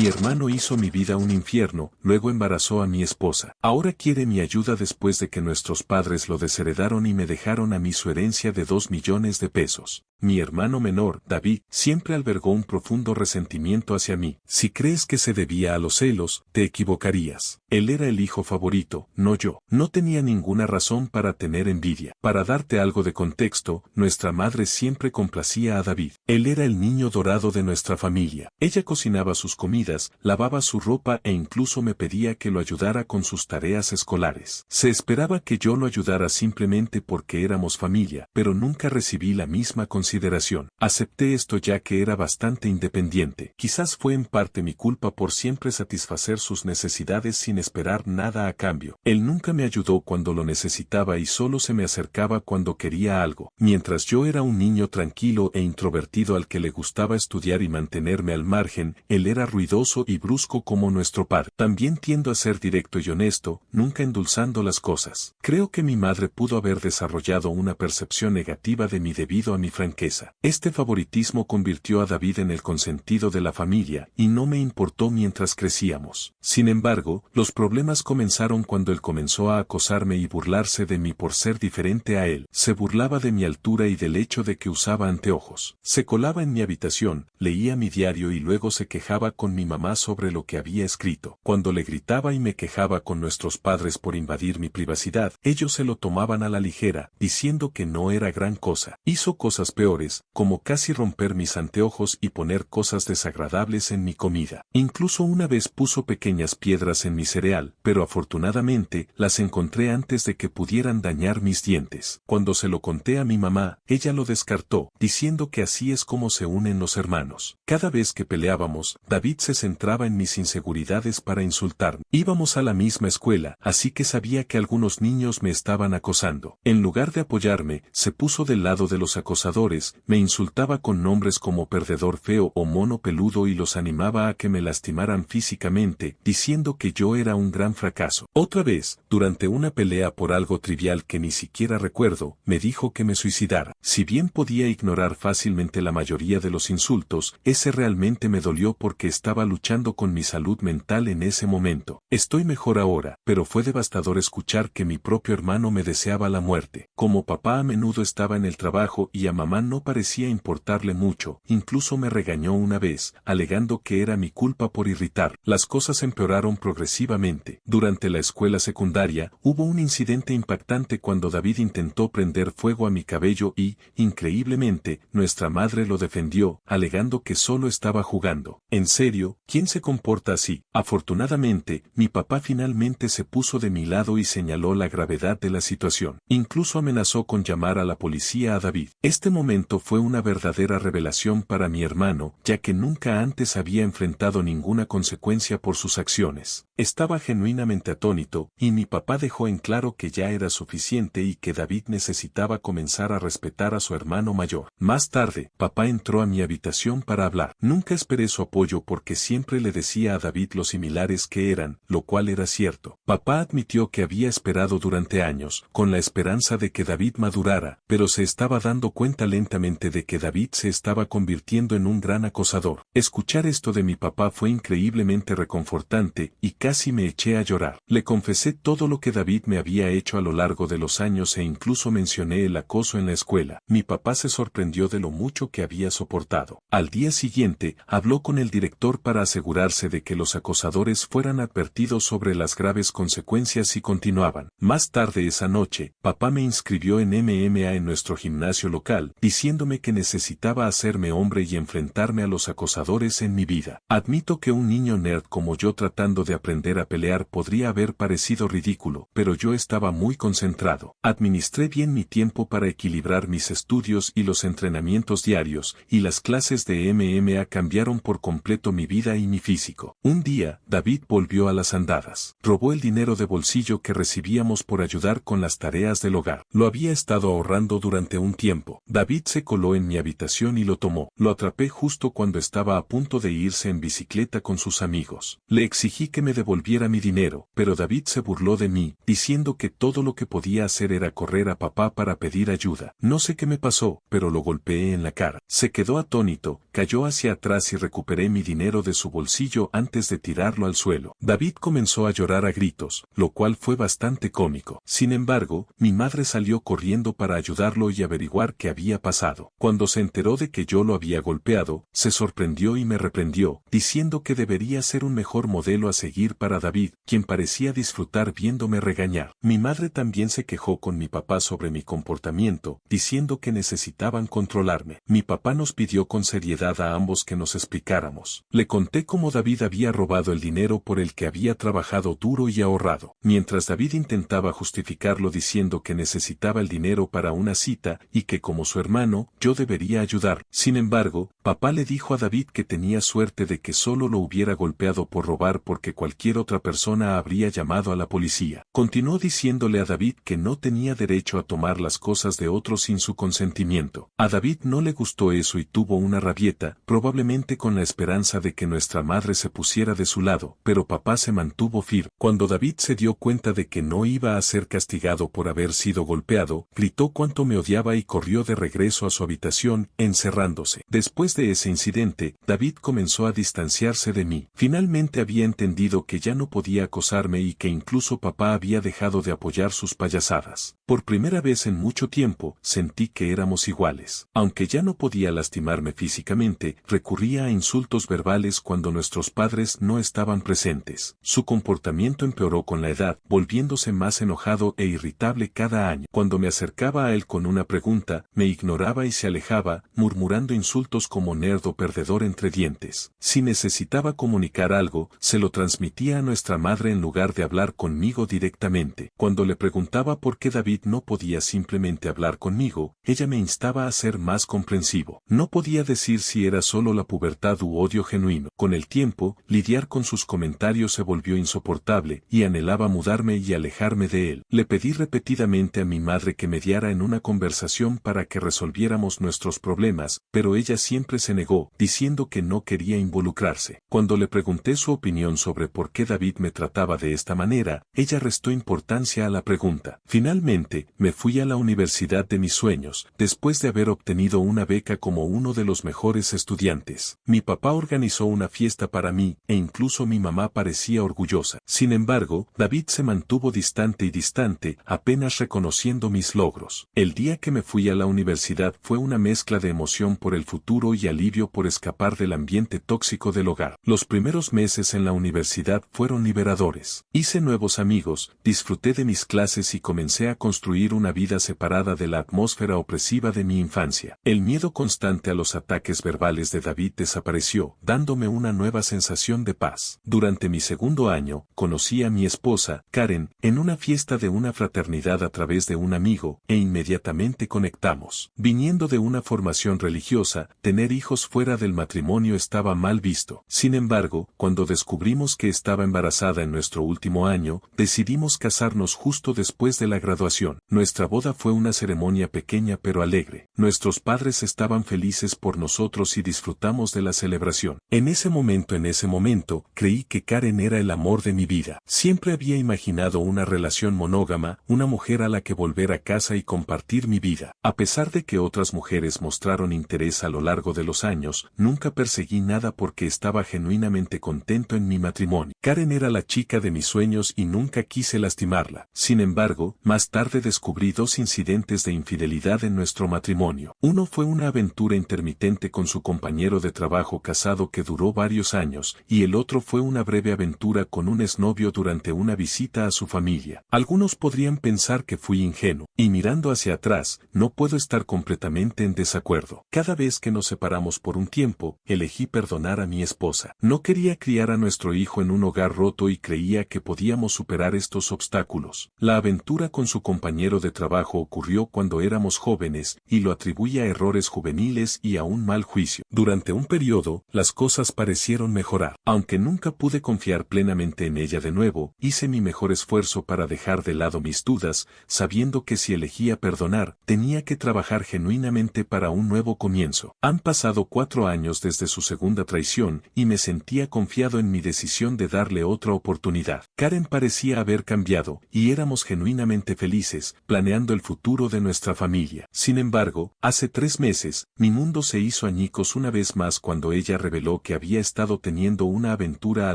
Mi hermano hizo mi vida un infierno, luego embarazó a mi esposa. Ahora quiere mi ayuda después de que nuestros padres lo desheredaron y me dejaron a mí su herencia de 2 millones de pesos. Mi hermano menor, David, siempre albergó un profundo resentimiento hacia mí. Si crees que se debía a los celos, te equivocarías. Él era el hijo favorito, no yo. No tenía ninguna razón para tener envidia. Para darte algo de contexto, nuestra madre siempre complacía a David. Él era el niño dorado de nuestra familia. Ella cocinaba sus comidas, lavaba su ropa e incluso me pedía que lo ayudara con sus tareas escolares. Se esperaba que yo lo ayudara simplemente porque éramos familia, pero nunca recibí la misma consideración. Acepté esto ya que era bastante independiente. Quizás fue en parte mi culpa por siempre satisfacer sus necesidades sin esperar nada a cambio. Él nunca me ayudó cuando lo necesitaba y solo se me acercaba cuando quería algo. Mientras yo era un niño tranquilo e introvertido al que le gustaba estudiar y mantenerme al margen, él era ruidoso y brusco como nuestro padre. También tiendo a ser directo y honesto, nunca endulzando las cosas. Creo que mi madre pudo haber desarrollado una percepción negativa de mí debido a mi franqueza. Este favoritismo convirtió a David en el consentido de la familia y no me importó mientras crecíamos. Sin embargo, los problemas comenzaron cuando él comenzó a acosarme y burlarse de mí por ser diferente a él. Se burlaba de mi altura y del hecho de que usaba anteojos. Se colaba en mi habitación, leía mi diario y luego se quejaba con mi mamá sobre lo que había escrito. Cuando le gritaba y me quejaba con nuestros padres por invadir mi privacidad, ellos se lo tomaban a la ligera, diciendo que no era gran cosa. Hizo cosas peores, como casi romper mis anteojos y poner cosas desagradables en mi comida. Incluso una vez puso pequeñas piedras en mi cereal, pero afortunadamente las encontré antes de que pudieran dañar mis dientes. Cuando se lo conté a mi mamá, ella lo descartó, diciendo que así es como se unen los hermanos. Cada vez que peleábamos, David se centraba en mis inseguridades para insultarme. Íbamos a la misma escuela, así que sabía que algunos niños me estaban acosando. En lugar de apoyarme, se puso del lado de los acosadores, me insultaba con nombres como perdedor feo o mono peludo y los animaba a que me lastimaran físicamente, diciendo que yo era un gran fracaso. Otra vez, durante una pelea por algo trivial que ni siquiera recuerdo, me dijo que me suicidara. Si bien podía ignorar fácilmente la mayoría de los insultos, ese realmente me dolió porque estaba luchando con mi salud mental en ese momento. Estoy mejor ahora, pero fue devastador escuchar que mi propio hermano me deseaba la muerte. Como papá a menudo estaba en el trabajo y a mamá no parecía importarle mucho, incluso me regañó una vez, alegando que era mi culpa por irritar. Las cosas empeoraron progresivamente. Durante la escuela secundaria, hubo un incidente impactante cuando David intentó prender fuego a mi cabello y, increíblemente, nuestra madre lo defendió, alegando que solo estaba jugando. ¿En serio? ¿Quién se comporta así? Afortunadamente, mi papá finalmente se puso de mi lado y señaló la gravedad de la situación. Incluso amenazó con llamar a la policía a David. Este momento fue una verdadera revelación para mi hermano, ya que nunca antes había enfrentado ninguna consecuencia por sus acciones. Estaba genuinamente atónito, y mi papá dejó en claro que ya era suficiente y que David necesitaba comenzar a respetar a su hermano mayor. Más tarde, papá entró a mi habitación para hablar. Nunca esperé su apoyo porque siempre le decía a David lo similares que eran, lo cual era cierto. Papá admitió que había esperado durante años, con la esperanza de que David madurara, pero se estaba dando cuenta lentamente de que David se estaba convirtiendo en un gran acosador. Escuchar esto de mi papá fue increíblemente reconfortante y casi me eché a llorar. Le confesé todo lo que David me había hecho a lo largo de los años e incluso mencioné el acoso en la escuela. Mi papá se sorprendió de lo mucho que había soportado. Al día siguiente, habló con el director para asegurarse de que los acosadores fueran advertidos sobre las graves consecuencias si continuaban. Más tarde esa noche, papá me inscribió en MMA en nuestro gimnasio local, diciéndome que necesitaba hacerme hombre y enfrentarme a los acosadores en mi vida. Admito que un niño nerd como yo tratando de aprender a pelear podría haber parecido ridículo, pero yo estaba muy concentrado. Administré bien mi tiempo para equilibrar mis estudios y los entrenamientos diarios, y las clases de MMA cambiaron por completo mi vida y mi físico. Un día, David volvió a las andadas. Robó el dinero de bolsillo que recibíamos por ayudar con las tareas del hogar. Lo había estado ahorrando durante un tiempo. David se coló en mi habitación y lo tomó. Lo atrapé justo cuando estaba a punto de irse en bicicleta con sus amigos. Le exigí que me devolviera mi dinero, pero David se burló de mí, diciendo que todo lo que podía hacer era correr a papá para pedir ayuda. No sé qué me pasó, pero lo golpeé en la cara. Se quedó atónito, cayó hacia atrás y recuperé mi dinero de su bolsillo antes de tirarlo al suelo. David comenzó a llorar a gritos, lo cual fue bastante cómico. Sin embargo, mi madre salió corriendo para ayudarlo y averiguar qué había pasado. Cuando se enteró de que yo lo había golpeado, se sorprendió y me reprendió, diciendo que debería ser un mejor modelo a seguir para David, quien parecía disfrutar viéndome regañar. Mi madre también se quejó con mi papá sobre mi comportamiento, diciendo que necesitaban controlarme. Mi papá nos pidió con seriedad a ambos que nos explicáramos. Le conté cómo David había robado el dinero por el que había trabajado duro y ahorrado. Mientras David intentaba justificarlo diciendo que necesitaba el dinero para una cita y que como su hermano, yo debería ayudar. Sin embargo, papá le dijo a David que tenía suerte de que solo lo hubiera golpeado por robar porque cualquier otra persona habría llamado a la policía. Continuó diciéndole a David que no tenía derecho a tomar las cosas de otros sin su consentimiento. A David no le gustó eso y tuvo una rabieta, probablemente con la esperanza de que nuestra madre se pusiera de su lado, pero papá se mantuvo firme. Cuando David se dio cuenta de que no iba a ser castigado por haber sido golpeado, gritó cuánto me odiaba y corrió de regreso a su habitación, encerrándose. Después de ese incidente, David comenzó a distanciarse de mí. Finalmente había entendido que ya no podía acosarme y que incluso papá había dejado de apoyar sus payasadas. Por primera vez en mucho tiempo, sentí que éramos iguales. Aunque ya no podía lastimarme físicamente, recurría a insultos verbales cuando nuestros padres no estaban presentes. Su comportamiento empeoró con la edad, volviéndose más enojado e irritable cada año. Cuando me acercaba a él con una pregunta, me ignoraba y se alejaba, murmurando insultos como nerd o perdedor entre dientes. Si necesitaba comunicar algo, se lo transmitía a nuestra madre en lugar de hablar conmigo directamente. Cuando le preguntaba por qué David no podía simplemente hablar conmigo, ella me instaba a ser más comprensivo. No podía decir si era solo la pubertad u odio genuino. Con el tiempo, lidiar con sus comentarios se volvió insoportable y anhelaba mudarme y alejarme de él. Le pedí repetidamente a mi madre que mediara en una conversación para que resolviéramos nuestros problemas, pero ella siempre se negó, diciendo que no quería involucrarse. Cuando le pregunté su opinión sobre por qué David me trataba de esta manera, ella restó importancia a la pregunta. Finalmente, me fui a la universidad de mis sueños, después de haber obtenido una beca como uno de los mejores estudiantes. Mi papá organizó una fiesta para mí, e incluso mi mamá parecía orgullosa. Sin embargo, David se mantuvo distante, apenas reconociendo mis logros. El día que me fui a la universidad fue una mezcla de emoción por el futuro y alivio por escapar del ambiente tóxico del hogar. Los primeros meses en la universidad fueron liberadores. Hice nuevos amigos, disfruté de mis clases y comencé a construir una vida separada de la atmósfera opresiva de mi infancia. El miedo constante a los ataques verbales de David desapareció, dándome una nueva sensación de paz. Durante mi segundo año, conocí a mi esposa, Karen, en una fiesta de una fraternidad a través de un amigo, e inmediatamente conectamos. Viniendo de una formación religiosa, tener hijos fuera del matrimonio estaba mal visto. Sin embargo, cuando descubrimos que estaba embarazada en nuestro último año, decidimos casarnos justo después de la graduación. Nuestra boda fue una ceremonia pequeña pero alegre. Nuestros padres estaban felices por nosotros y disfrutamos de la celebración. En ese momento, creí que Karen era el amor de mi vida. Siempre había imaginado una relación monógama, una mujer a la que volver a casa y compartir mi vida. A pesar de que otras mujeres mostraron interés a lo largo de los años, nunca perseguí nada porque estaba genuinamente contento en mi matrimonio. Karen era la chica de mis sueños y nunca quise lastimarla. Sin embargo, más tarde descubrí dos incidentes de infidelidad en nuestro matrimonio. Uno fue una aventura intermitente con su compañero de trabajo casado que duró varios años, y el otro fue una breve aventura con un exnovio durante una visita a su familia. Algunos podrían pensar que fui ingenuo, y mirando hacia atrás, no puedo estar completamente en desacuerdo. Cada vez que nos separamos por un tiempo, elegí perdonar a mi esposa. No quería criar a nuestro hijo en un hogar roto y creía que podíamos superar estos obstáculos. La aventura con su compañero de trabajo ocurrió cuando éramos jóvenes, y lo atribuía a errores juveniles y a un mal juicio. Durante un periodo, las cosas parecieron mejorar. Aunque nunca pude confiar plenamente en ella de nuevo, hice mi mejor esfuerzo para dejar de lado mis dudas, sabiendo que si elegía perdonar, tenía que trabajar genuinamente para un nuevo comienzo. Han pasado 4 años desde su segunda traición, y me sentía confiado en mi decisión de darle otra oportunidad. Karen parecía haber cambiado, y éramos genuinamente felices, planeando el futuro de nuestra familia. familia. Sin embargo, hace 3 meses, mi mundo se hizo añicos una vez más cuando ella reveló que había estado teniendo una aventura a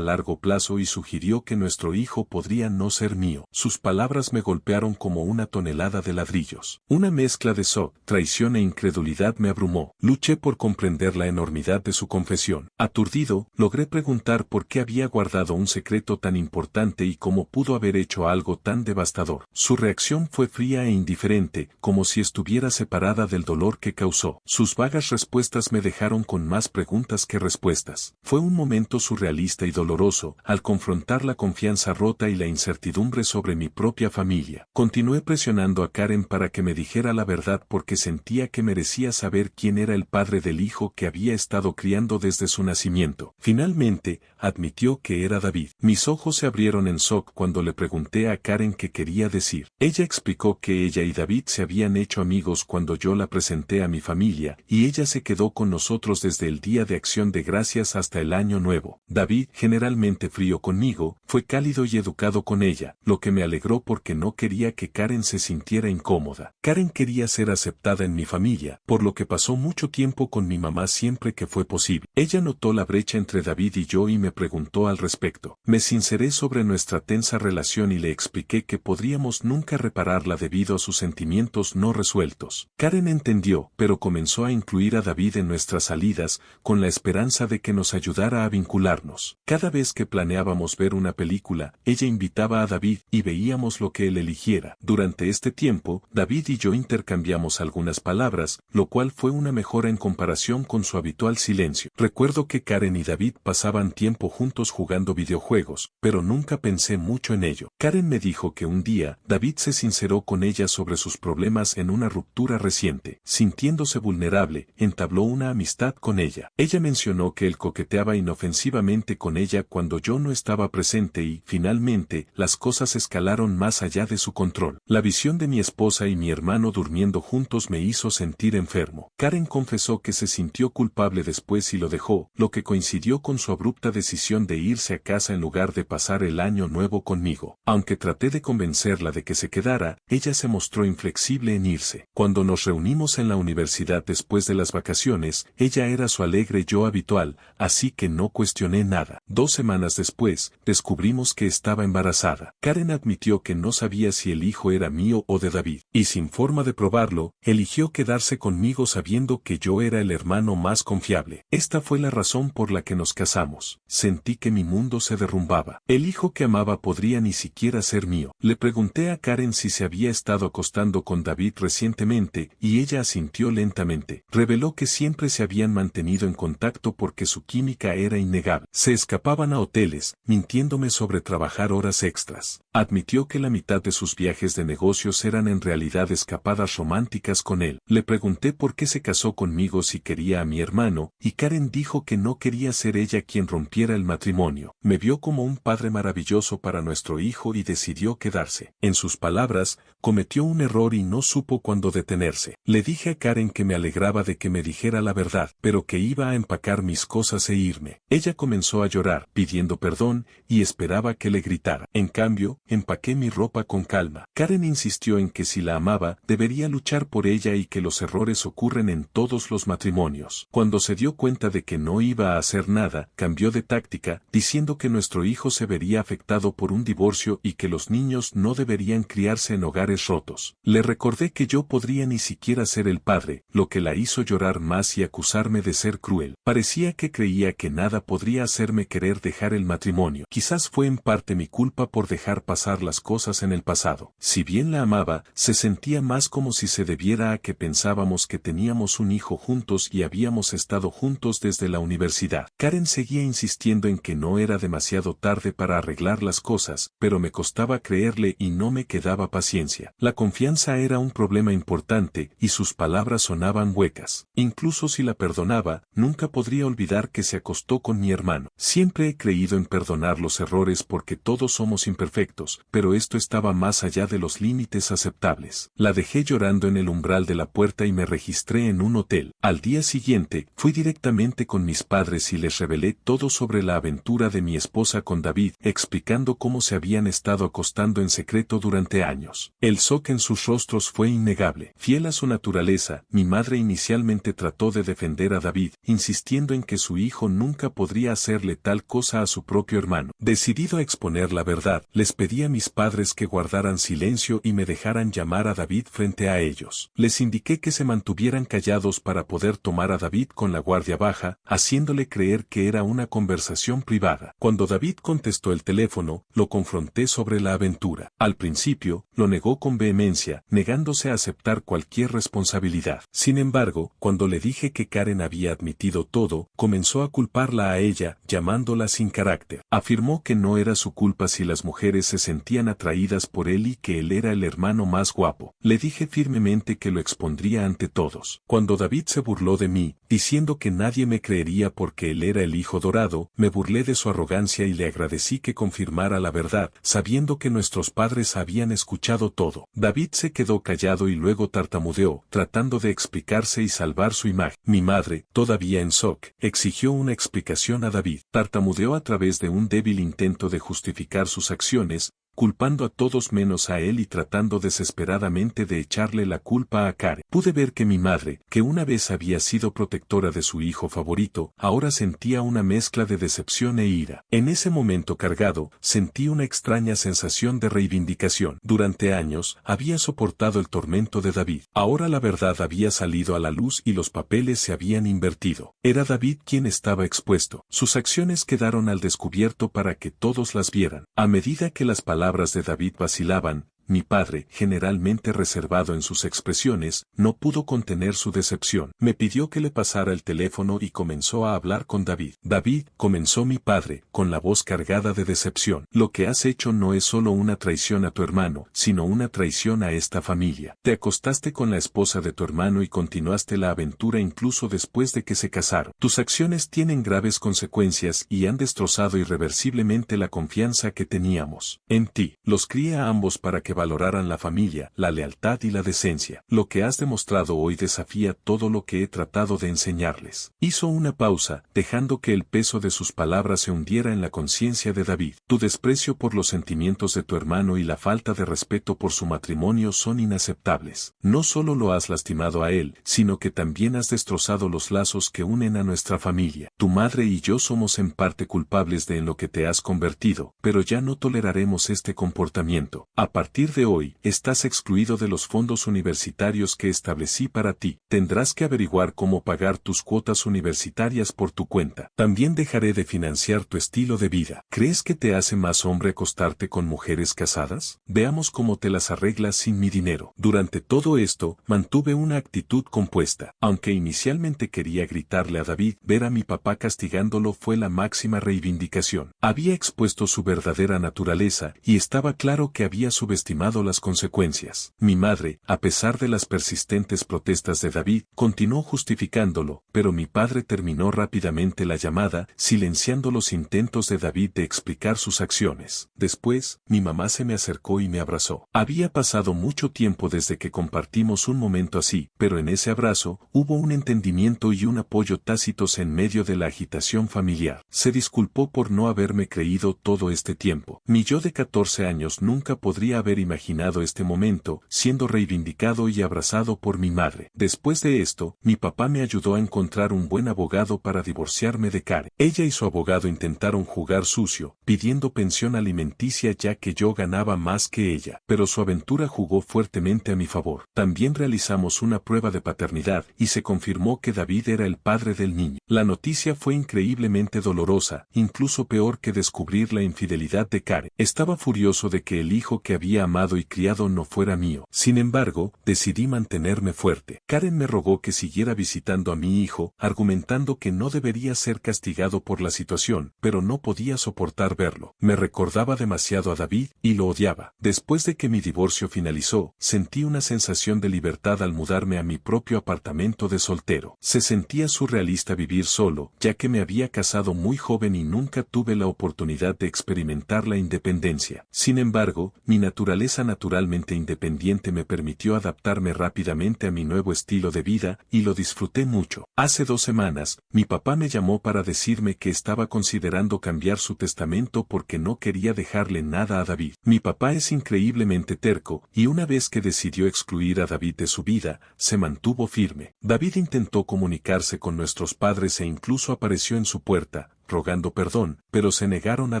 largo plazo y sugirió que nuestro hijo podría no ser mío. Sus palabras me golpearon como una tonelada de ladrillos. Una mezcla de shock, traición e incredulidad me abrumó. Luché por comprender la enormidad de su confesión. Aturdido, logré preguntar por qué había guardado un secreto tan importante y cómo pudo haber hecho algo tan devastador. Su reacción fue fría e indiferente, como si estuviera separada del dolor que causó. Sus vagas respuestas me dejaron con más preguntas que respuestas. Fue un momento surrealista y doloroso, al confrontar la confianza rota y la incertidumbre sobre mi propia familia. Continué presionando a Karen para que me dijera la verdad porque sentía que merecía saber quién era el padre del hijo que había estado criando desde su nacimiento. Finalmente, admitió que era David. Mis ojos se abrieron en shock cuando le pregunté a Karen qué quería decir. Ella explicó que ella y David se habían hecho amigos cuando yo la presenté a mi familia, y ella se quedó con nosotros desde el Día de Acción de Gracias hasta el Año Nuevo. David, generalmente frío conmigo, fue cálido y educado con ella, lo que me alegró porque no quería que Karen se sintiera incómoda. Karen quería ser aceptada en mi familia, por lo que pasó mucho tiempo con mi mamá siempre que fue posible. Ella notó la brecha entre David y yo y me preguntó al respecto. Me sinceré sobre nuestra tensa relación y le expliqué que podríamos nunca repararla debido a sus sentimientos no resueltos. Karen entendió, pero comenzó a incluir a David en nuestras salidas, con la esperanza de que nos ayudara a vincularnos. Cada vez que planeábamos ver una película, ella invitaba a David y veíamos lo que él eligiera. Durante este tiempo, David y yo intercambiamos algunas palabras, lo cual fue una mejora en comparación con su habitual silencio. Recuerdo que Karen y David pasaban tiempo juntos jugando videojuegos, pero nunca pensé mucho en ello. Karen me dijo que un día, David se sinceró con ella sobre sus problemas en una ruptura reciente. Sintiéndose vulnerable, entabló una amistad con ella. Ella mencionó que él coqueteaba inofensivamente con ella cuando yo no estaba presente y, finalmente, las cosas escalaron más allá de su control. La visión de mi esposa y mi hermano durmiendo juntos me hizo sentir enfermo. Karen confesó que se sintió culpable después y lo dejó, lo que coincidió con su abrupta decisión de irse a casa en lugar de pasar el año nuevo conmigo. Aunque traté de convencerla de que se quedara, ella se mostró inflexible en irse. Cuando nos reunimos en la universidad después de las vacaciones, ella era su alegre yo habitual, así que no cuestioné nada. 2 semanas después, descubrimos que estaba embarazada. Karen admitió que no sabía si el hijo era mío o de David, y sin forma de probarlo, eligió quedarse conmigo sabiendo que yo era el hermano más confiable. Esta fue la razón por la que nos casamos. Sentí que mi mundo se derrumbaba. El hijo que amaba podría ni siquiera ser mío. Le pregunté a Karen si se había estado acostando con David recientemente, y ella asintió lentamente. Reveló que siempre se habían mantenido en contacto porque su química era innegable. Se escapaban a hoteles, mintiéndome sobre trabajar horas extras. Admitió que la mitad de sus viajes de negocios eran en realidad escapadas románticas con él. Le pregunté por qué se casó conmigo si quería a mi hermano, y Karen dijo que no quería ser ella quien rompiera el matrimonio. Me vio como un padre maravilloso para nuestro hijo y decidió quedarse. En sus palabras, cometió un error y no supo cuándo detenerse. Le dije a Karen que me alegraba de que me dijera la verdad, pero que iba a empacar mis cosas e irme. Ella comenzó a llorar, pidiendo perdón, y esperaba que le gritara. En cambio, empaqué mi ropa con calma. Karen insistió en que si la amaba, debería luchar por ella y que los errores ocurren en todos los matrimonios. Cuando se dio cuenta de que no iba a hacer nada, cambió de táctica, diciendo que nuestro hijo se vería afectado por un divorcio y que los niños no deberían criarse en hogares rotos. Le recordé que yo podría ni siquiera ser el padre, lo que la hizo llorar más y acusarme de ser cruel. Parecía que creía que nada podría hacerme querer dejar el matrimonio. Quizás fue en parte mi culpa por dejar pasar las cosas en el pasado. Si bien la amaba, se sentía más como si se debiera a que pensábamos que teníamos un hijo juntos y habíamos estado juntos desde la universidad. Karen seguía insistiendo en que no era demasiado tarde para arreglar las cosas, pero me costaba creerle y no me quedaba paciencia. La confianza era un problema importante y sus palabras sonaban huecas. Incluso si la perdonaba, nunca podría olvidar que se acostó con mi hermano. Siempre he creído en perdonar los errores errores porque todos somos imperfectos, pero esto estaba más allá de los límites aceptables. La dejé llorando en el umbral de la puerta y me registré en un hotel. Al día siguiente, fui directamente con mis padres y les revelé todo sobre la aventura de mi esposa con David, explicando cómo se habían estado acostando en secreto durante años. El shock en sus rostros fue innegable. Fiel a su naturaleza, mi madre inicialmente trató de defender a David, insistiendo en que su hijo nunca podría hacerle tal cosa a su propio hermano. Decidido a exponer la verdad, les pedí a mis padres que guardaran silencio y me dejaran llamar a David frente a ellos. Les indiqué que se mantuvieran callados para poder tomar a David con la guardia baja, haciéndole creer que era una conversación privada. Cuando David contestó el teléfono, lo confronté sobre la aventura. Al principio, lo negó con vehemencia, negándose a aceptar cualquier responsabilidad. Sin embargo, cuando le dije que Karen había admitido todo, comenzó a culparla a ella, llamándola sin carácter. Afirmó que no era su culpa si las mujeres se sentían atraídas por él y que él era el hermano más guapo. Le dije firmemente que lo expondría ante todos. Cuando David se burló de mí, diciendo que nadie me creería porque él era el hijo dorado, me burlé de su arrogancia y le agradecí que confirmara la verdad, sabiendo que nuestros padres habían escuchado todo. David se quedó callado y luego tartamudeó, tratando de explicarse y salvar su imagen. Mi madre, todavía en shock, exigió una explicación a David. Tartamudeó a través de un débil intento de justificar sus acciones, culpando a todos menos a él y tratando desesperadamente de echarle la culpa a Karen. Pude ver que mi madre, que una vez había sido protectora de su hijo favorito, ahora sentía una mezcla de decepción e ira. En ese momento cargado, sentí una extraña sensación de reivindicación. Durante años, había soportado el tormento de David. Ahora la verdad había salido a la luz y los papeles se habían invertido. Era David quien estaba expuesto. Sus acciones quedaron al descubierto para que todos las vieran. A medida que las palabras de David vacilaban, mi padre, generalmente reservado en sus expresiones, no pudo contener su decepción. Me pidió que le pasara el teléfono y comenzó a hablar con David. David, comenzó mi padre, con la voz cargada de decepción. Lo que has hecho no es solo una traición a tu hermano, sino una traición a esta familia. Te acostaste con la esposa de tu hermano y continuaste la aventura incluso después de que se casaron. Tus acciones tienen graves consecuencias y han destrozado irreversiblemente la confianza que teníamos en ti. Los crié a ambos para que valoraran la familia, la lealtad y la decencia. Lo que has demostrado hoy desafía todo lo que he tratado de enseñarles. Hizo una pausa, dejando que el peso de sus palabras se hundiera en la conciencia de David. Tu desprecio por los sentimientos de tu hermano y la falta de respeto por su matrimonio son inaceptables. No solo lo has lastimado a él, sino que también has destrozado los lazos que unen a nuestra familia. Tu madre y yo somos en parte culpables de en lo que te has convertido, pero ya no toleraremos este comportamiento. A partir de hoy, estás excluido de los fondos universitarios que establecí para ti. Tendrás que averiguar cómo pagar tus cuotas universitarias por tu cuenta. También dejaré de financiar tu estilo de vida. ¿Crees que te hace más hombre acostarte con mujeres casadas? Veamos cómo te las arreglas sin mi dinero. Durante todo esto, mantuve una actitud compuesta. Aunque inicialmente quería gritarle a David, ver a mi papá castigándolo fue la máxima reivindicación. Había expuesto su verdadera naturaleza y estaba claro que había subestimado las consecuencias. Mi madre, a pesar de las persistentes protestas de David, continuó justificándolo, pero mi padre terminó rápidamente la llamada, silenciando los intentos de David de explicar sus acciones. Después, mi mamá se me acercó y me abrazó. Había pasado mucho tiempo desde que compartimos un momento así, pero en ese abrazo, hubo un entendimiento y un apoyo tácitos en medio de la agitación familiar. Se disculpó por no haberme creído todo este tiempo. Mi yo de 14 años nunca podría haber imaginado este momento, siendo reivindicado y abrazado por mi madre. Después de esto, mi papá me ayudó a encontrar un buen abogado para divorciarme de Karen. Ella y su abogado intentaron jugar sucio, pidiendo pensión alimenticia ya que yo ganaba más que ella, pero su aventura jugó fuertemente a mi favor. También realizamos una prueba de paternidad y se confirmó que David era el padre del niño. La noticia fue increíblemente dolorosa, incluso peor que descubrir la infidelidad de Karen. Estaba furioso de que el hijo que había amado y criado no fuera mío. Sin embargo, decidí mantenerme fuerte. Karen me rogó que siguiera visitando a mi hijo, argumentando que no debería ser castigado por la situación, pero no podía soportar verlo. Me recordaba demasiado a David, y lo odiaba. Después de que mi divorcio finalizó, sentí una sensación de libertad al mudarme a mi propio apartamento de soltero. Se sentía surrealista vivir solo, ya que me había casado muy joven y nunca tuve la oportunidad de experimentar la independencia. Sin embargo, mi naturaleza naturalmente independiente me permitió adaptarme rápidamente a mi nuevo estilo de vida, y lo disfruté mucho. Hace 2 semanas, mi papá me llamó para decirme que estaba considerando cambiar su testamento porque no quería dejarle nada a David. Mi papá es increíblemente terco, y una vez que decidió excluir a David de su vida, se mantuvo firme. David intentó comunicarse con nuestros padres e incluso apareció en su puerta, rogando perdón, pero se negaron a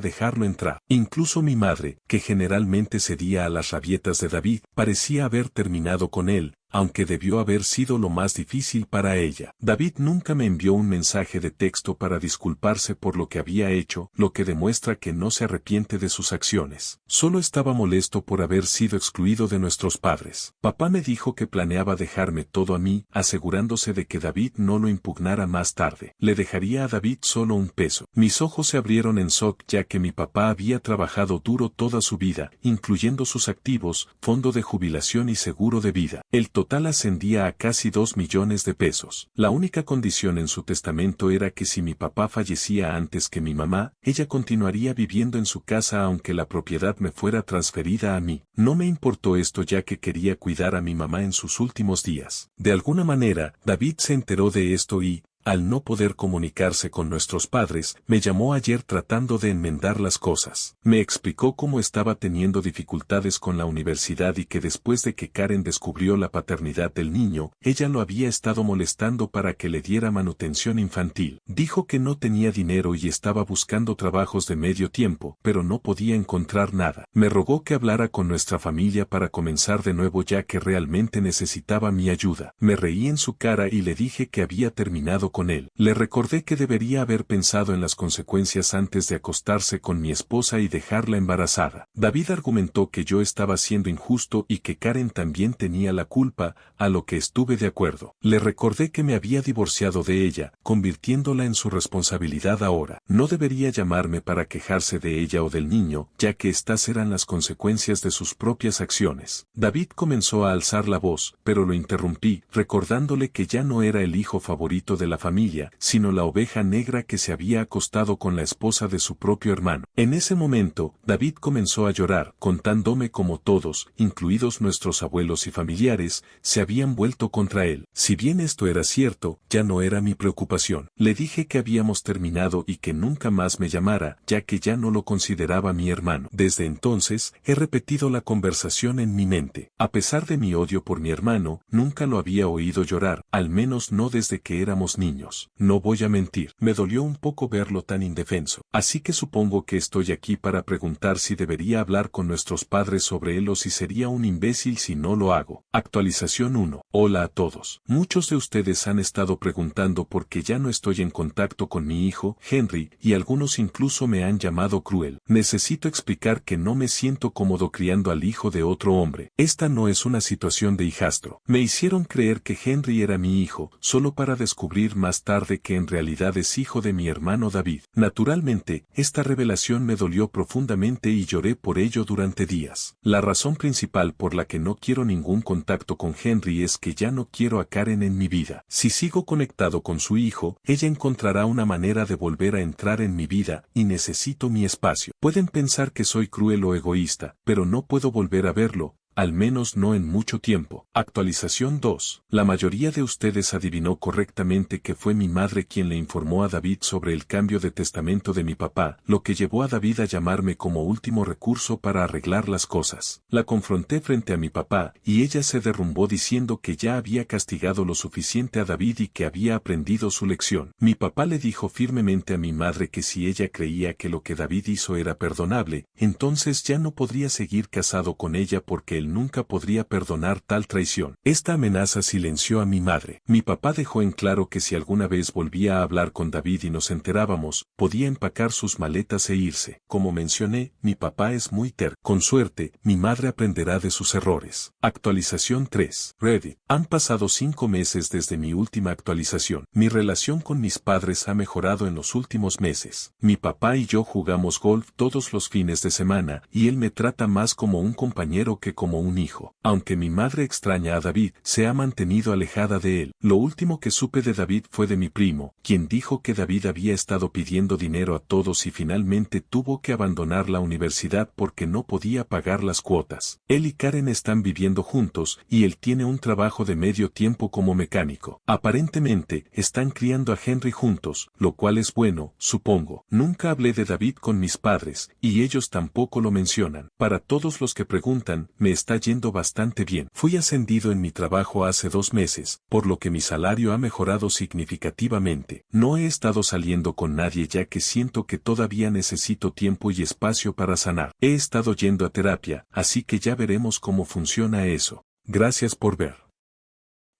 dejarlo entrar. Incluso mi madre, que generalmente cedía a las rabietas de David, parecía haber terminado con él, aunque debió haber sido lo más difícil para ella. David nunca me envió un mensaje de texto para disculparse por lo que había hecho, lo que demuestra que no se arrepiente de sus acciones. Solo estaba molesto por haber sido excluido de nuestros padres. Papá me dijo que planeaba dejarme todo a mí, asegurándose de que David no lo impugnara más tarde. Le dejaría a David solo un peso. Mis ojos se abrieron en shock ya que mi papá había trabajado duro toda su vida, incluyendo sus activos, fondo de jubilación y seguro de vida. El total ascendía a casi 2 millones de pesos. La única condición en su testamento era que si mi papá fallecía antes que mi mamá, ella continuaría viviendo en su casa aunque la propiedad me fuera transferida a mí. No me importó esto ya que quería cuidar a mi mamá en sus últimos días. De alguna manera, David se enteró de esto y, al no poder comunicarse con nuestros padres, me llamó ayer tratando de enmendar las cosas. Me explicó cómo estaba teniendo dificultades con la universidad y que después de que Karen descubrió la paternidad del niño, ella lo había estado molestando para que le diera manutención infantil. Dijo que no tenía dinero y estaba buscando trabajos de medio tiempo, pero no podía encontrar nada. Me rogó que hablara con nuestra familia para comenzar de nuevo ya que realmente necesitaba mi ayuda. Me reí en su cara y le dije que había terminado con él. Le recordé que debería haber pensado en las consecuencias antes de acostarse con mi esposa y dejarla embarazada. David argumentó que yo estaba siendo injusto y que Karen también tenía la culpa, a lo que estuve de acuerdo. Le recordé que me había divorciado de ella, convirtiéndola en su responsabilidad ahora. No debería llamarme para quejarse de ella o del niño, ya que estas eran las consecuencias de sus propias acciones. David comenzó a alzar la voz, pero lo interrumpí, recordándole que ya no era el hijo favorito de la familia, sino la oveja negra que se había acostado con la esposa de su propio hermano. En ese momento, David comenzó a llorar, contándome cómo todos, incluidos nuestros abuelos y familiares, se habían vuelto contra él. Si bien esto era cierto, ya no era mi preocupación. Le dije que habíamos terminado y que nunca más me llamara, ya que ya no lo consideraba mi hermano. Desde entonces, he repetido la conversación en mi mente. A pesar de mi odio por mi hermano, nunca lo había oído llorar, al menos no desde que éramos niños. No voy a mentir, me dolió un poco verlo tan indefenso. Así que supongo que estoy aquí para preguntar si debería hablar con nuestros padres sobre él o si sería un imbécil si no lo hago. Actualización 1. Hola a todos. Muchos de ustedes han estado preguntando por qué ya no estoy en contacto con mi hijo, Henry, y algunos incluso me han llamado cruel. Necesito explicar que no me siento cómodo criando al hijo de otro hombre. Esta no es una situación de hijastro. Me hicieron creer que Henry era mi hijo, solo para descubrir más tarde que en realidad es hijo de mi hermano David. Naturalmente, esta revelación me dolió profundamente y lloré por ello durante días. La razón principal por la que no quiero ningún contacto con Henry es que ya no quiero a Karen en mi vida. Si sigo conectado con su hijo, ella encontrará una manera de volver a entrar en mi vida y necesito mi espacio. Pueden pensar que soy cruel o egoísta, pero no puedo volver a verlo. Al menos no en mucho tiempo. Actualización 2. La mayoría de ustedes adivinó correctamente que fue mi madre quien le informó a David sobre el cambio de testamento de mi papá, lo que llevó a David a llamarme como último recurso para arreglar las cosas. La confronté frente a mi papá, y ella se derrumbó diciendo que ya había castigado lo suficiente a David y que había aprendido su lección. Mi papá le dijo firmemente a mi madre que si ella creía que lo que David hizo era perdonable, entonces ya no podría seguir casado con ella porque él nunca podría perdonar tal traición. Esta amenaza silenció a mi madre. Mi papá dejó en claro que si alguna vez volvía a hablar con David y nos enterábamos, podía empacar sus maletas e irse. Como mencioné, mi papá es muy terco. Con suerte, mi madre aprenderá de sus errores. Actualización 3. Reddit. Han pasado 5 meses desde mi última actualización. Mi relación con mis padres ha mejorado en los últimos meses. Mi papá y yo jugamos golf todos los fines de semana, y él me trata más como un compañero que como un hijo. Aunque mi madre extraña a David, se ha mantenido alejada de él. Lo último que supe de David fue de mi primo, quien dijo que David había estado pidiendo dinero a todos y finalmente tuvo que abandonar la universidad porque no podía pagar las cuotas. Él y Karen están viviendo juntos, y él tiene un trabajo de medio tiempo como mecánico. Aparentemente, están criando a Henry juntos, lo cual es bueno, supongo. Nunca hablé de David con mis padres, y ellos tampoco lo mencionan. Para todos los que preguntan, me está yendo bastante bien. Fui ascendido en mi trabajo hace 2 meses, por lo que mi salario ha mejorado significativamente. No he estado saliendo con nadie ya que siento que todavía necesito tiempo y espacio para sanar. He estado yendo a terapia, así que ya veremos cómo funciona eso. Gracias por ver.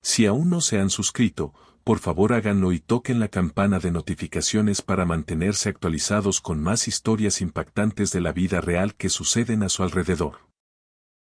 Si aún no se han suscrito, por favor háganlo y toquen la campana de notificaciones para mantenerse actualizados con más historias impactantes de la vida real que suceden a su alrededor.